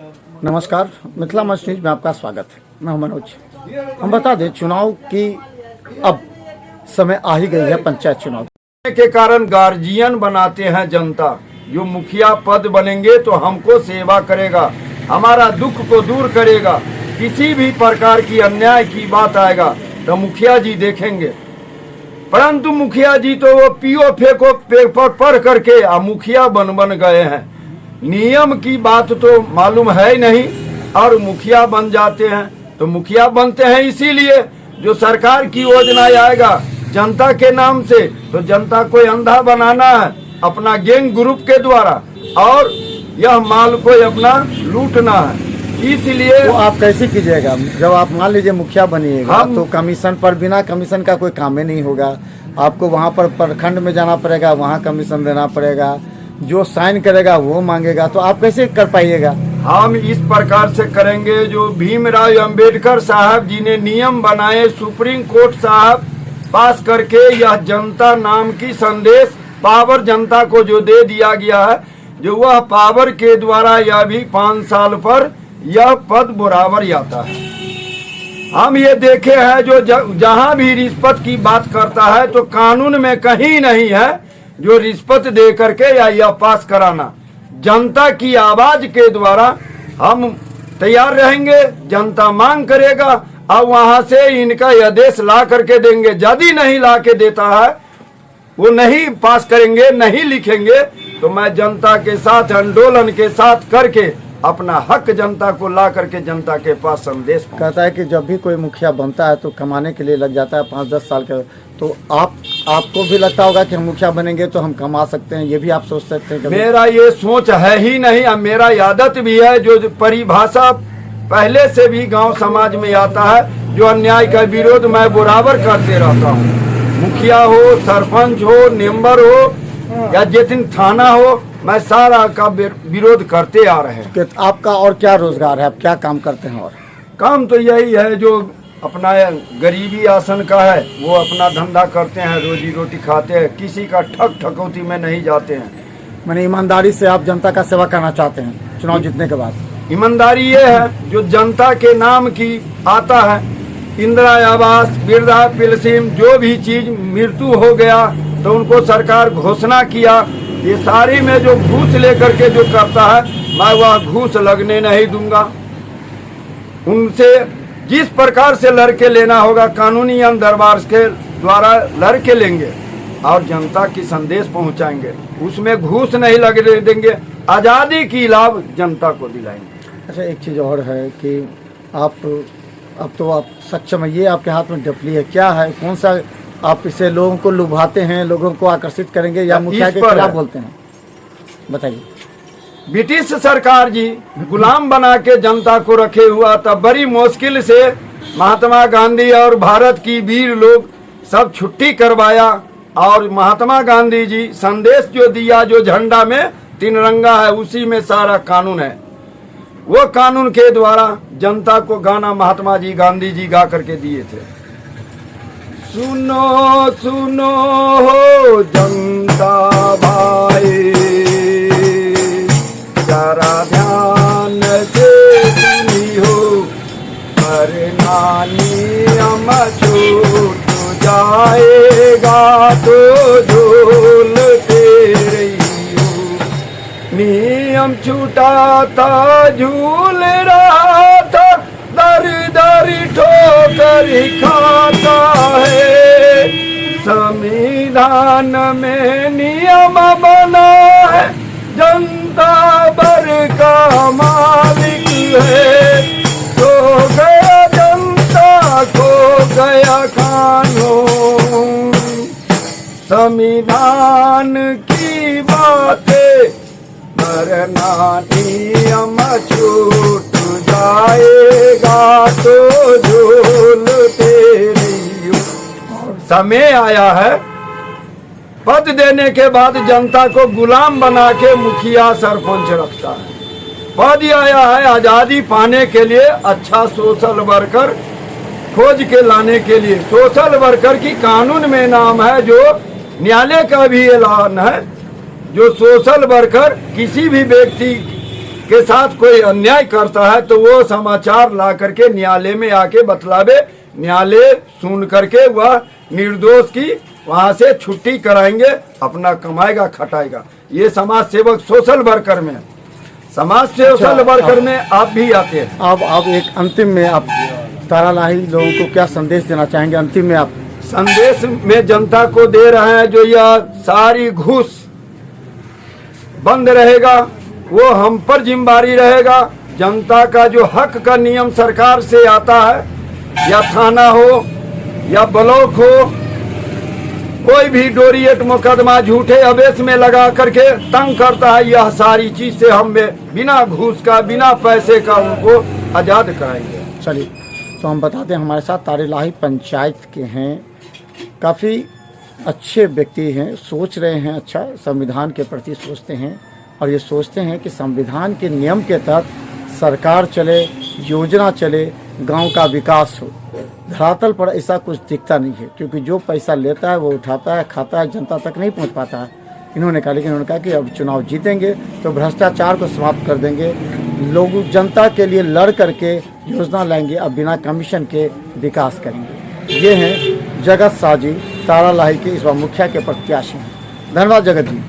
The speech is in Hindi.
नमस्कार, मिथिला मंच न्यूज में आपका स्वागत है। मैं हूं मनोज। हम बता दें, चुनाव की अब समय आ ही गई है, पंचायत चुनाव के कारण गार्जियन बनाते हैं जनता। जो मुखिया पद बनेंगे तो हमको सेवा करेगा, हमारा दुख को दूर करेगा। किसी भी प्रकार की अन्याय की बात आएगा तो मुखिया जी देखेंगे। परंतु मुखिया जी तो वो पीओ फेंको पेपर पढ़ करके मुखिया बन गए हैं। नियम की बात तो मालूम है ही नहीं और मुखिया बन जाते हैं। तो मुखिया बनते हैं इसीलिए जो सरकार की योजना आएगा जनता के नाम से, तो जनता को अंधा बनाना है अपना गैंग ग्रुप के द्वारा और यह माल को अपना लूटना है। इसलिए तो आप कैसे कीजिएगा? जब आप मान लीजिए मुखिया बनिएगा तो कमीशन पर, बिना कमीशन का कोई काम ही नहीं होगा। आपको वहाँ पर प्रखंड में जाना पड़ेगा, वहाँ कमीशन देना पड़ेगा, जो साइन करेगा वो मांगेगा। तो आप कैसे कर पाइएगा? हम इस प्रकार से करेंगे जो भीमराव अंबेडकर साहब जी ने नियम बनाए, सुप्रीम कोर्ट साहब पास करके यह जनता नाम की संदेश पावर जनता को जो दे दिया गया है, जो वह पावर के द्वारा यह भी 5 साल पर यह पद बराबर आता है। हम ये देखे हैं जो जहां भी रिश्वत की बात करता है तो कानून में कहीं नहीं है जो रिश्वत दे करके या यह पास कराना। जनता की आवाज के द्वारा हम तैयार रहेंगे, जनता मांग करेगा और वहां से इनका आदेश ला करके देंगे। यदि नहीं ला के देता है, वो नहीं पास करेंगे, नहीं लिखेंगे, तो मैं जनता के साथ आंदोलन के साथ करके अपना हक जनता को ला करके जनता के पास संदेश कहता है कि जब भी कोई मुखिया बनता है तो कमाने के लिए लग जाता है 5-10 साल का। तो आपको भी लगता होगा कि हम मुखिया बनेंगे तो हम कमा सकते हैं, ये भी आप सोच सकते हैं? मेरा ये सोच है ही नहीं। अब मेरा आदत भी है जो परिभाषा पहले से भी गांव समाज में आता है, जो अन्याय का विरोध मैं बराबर करते रहता हूँ। मुखिया हो, सरपंच हो, मेंबर हो या जितनी थाना हो, मैं सारा का विरोध करते आ रहे हैं। आपका और क्या रोजगार है? आप क्या काम करते हैं? और काम तो यही है जो अपना गरीबी आसन का है, वो अपना धंधा करते हैं, रोजी रोटी खाते हैं, किसी का ठकौती में नहीं जाते हैं। मैंने ईमानदारी से आप जनता का सेवा करना चाहते हैं चुनाव जीतने के बाद? ईमानदारी ये है जो जनता के नाम की आता है, इंदिरा आवास, वृद्धा पेंशन, जो भी चीज मृत्यु हो गया तो उनको सरकार घोषणा किया। ये सारी में जो घूस लेकर के जो करता है, मैं वह घूस लगने नहीं दूंगा। उनसे जिस प्रकार से लड़के लेना होगा कानूनी दरबार के द्वारा लड़के लेंगे और जनता की संदेश पहुंचाएंगे, उसमें घूस नहीं लगने देंगे। आज़ादी की लाभ जनता को दिलाएंगे। अच्छा, एक चीज़ और है कि अब तो आप सक्षम है, ये आपके हाथ में डफली है, क्या है, कौन सा आप इसे लोगों को लुभाते हैं, लोगों को आकर्षित करेंगे या मुखिया के खिलाफ बोलते हैं? बताइए। ब्रिटिश सरकार जी गुलाम बना के जनता को रखे हुआ था। बड़ी मुश्किल से महात्मा गांधी और भारत की वीर लोग सब छुट्टी करवाया और महात्मा गांधी जी संदेश जो दिया, जो झंडा में तिरंगा है उसी में सारा कानून है। वो कानून के द्वारा जनता को गाना महात्मा जी गांधी जी गा करके दिए थे। सुनो सुनो हो जनता भाई, जरा ध्यान से सुनी हो, नियम छूट जाएगा तो झूलते रहियो। नियम छूटा था, झूल रहा था, दर दर ठोकर खाता है। संविधान में नियम बना है, जनता बर का मालिक है। खो गया जनता, खो गया कानून, संविधान की बातें मरना नियम छूट जाएगा तो झूलते रहियो। समय आया है, पद देने के बाद जनता को गुलाम बना के मुखिया सरपंच रखता है। पद आया है आजादी पाने के लिए, अच्छा सोशल वर्कर खोज के लाने के लिए। सोशल वर्कर की कानून में नाम है, जो न्यायालय का भी ऐलान है, जो सोशल वर्कर किसी भी व्यक्ति के साथ कोई अन्याय करता है तो वो समाचार ला करके न्यायालय में आके बतलावे, न्यायालय सुन करके वह निर्दोष की वहां से छुट्टी कराएंगे, अपना कमाएगा खटाएगा। ये समाज सेवक सोशल वर्कर में, समाज सोशल वर्कर में आप भी आते हैं। अब एक अंतिम में आप तारालाही लोगों को क्या संदेश देना चाहेंगे? अंतिम में आप संदेश में जनता को दे रहे हैं, जो यह सारी घूस बंद रहेगा वो हम पर जिम्मेदारी रहेगा। जनता का जो हक का नियम सरकार से आता है, या थाना हो या ब्लॉक हो, कोई भी डोरिएट मुकदमा झूठे आवेश में लगा करके तंग करता है, यह सारी चीज से हम बिना घूस का बिना पैसे का उनको आजाद कराएंगे। चलिए, तो हम बताते हैं हमारे साथ तारालाही पंचायत के हैं, काफ़ी अच्छे व्यक्ति हैं, सोच रहे हैं अच्छा, संविधान के प्रति सोचते हैं और ये सोचते हैं कि संविधान के नियम के तहत सरकार चले, योजना चले, गांव का विकास हो। धरातल पर ऐसा कुछ दिखता नहीं है, क्योंकि जो पैसा लेता है वो उठाता है, खाता है, जनता तक नहीं पहुंच पाता है। इन्होंने कहा, लेकिन उन्होंने कहा कि अब चुनाव जीतेंगे तो भ्रष्टाचार को समाप्त कर देंगे, लोग जनता के लिए लड़ करके योजना लाएंगे, अब बिना कमीशन के विकास करेंगे। ये हैं जगत साजी, तारालाही के इस बार मुखिया के प्रत्याशी हैं। धन्यवाद जगत जी।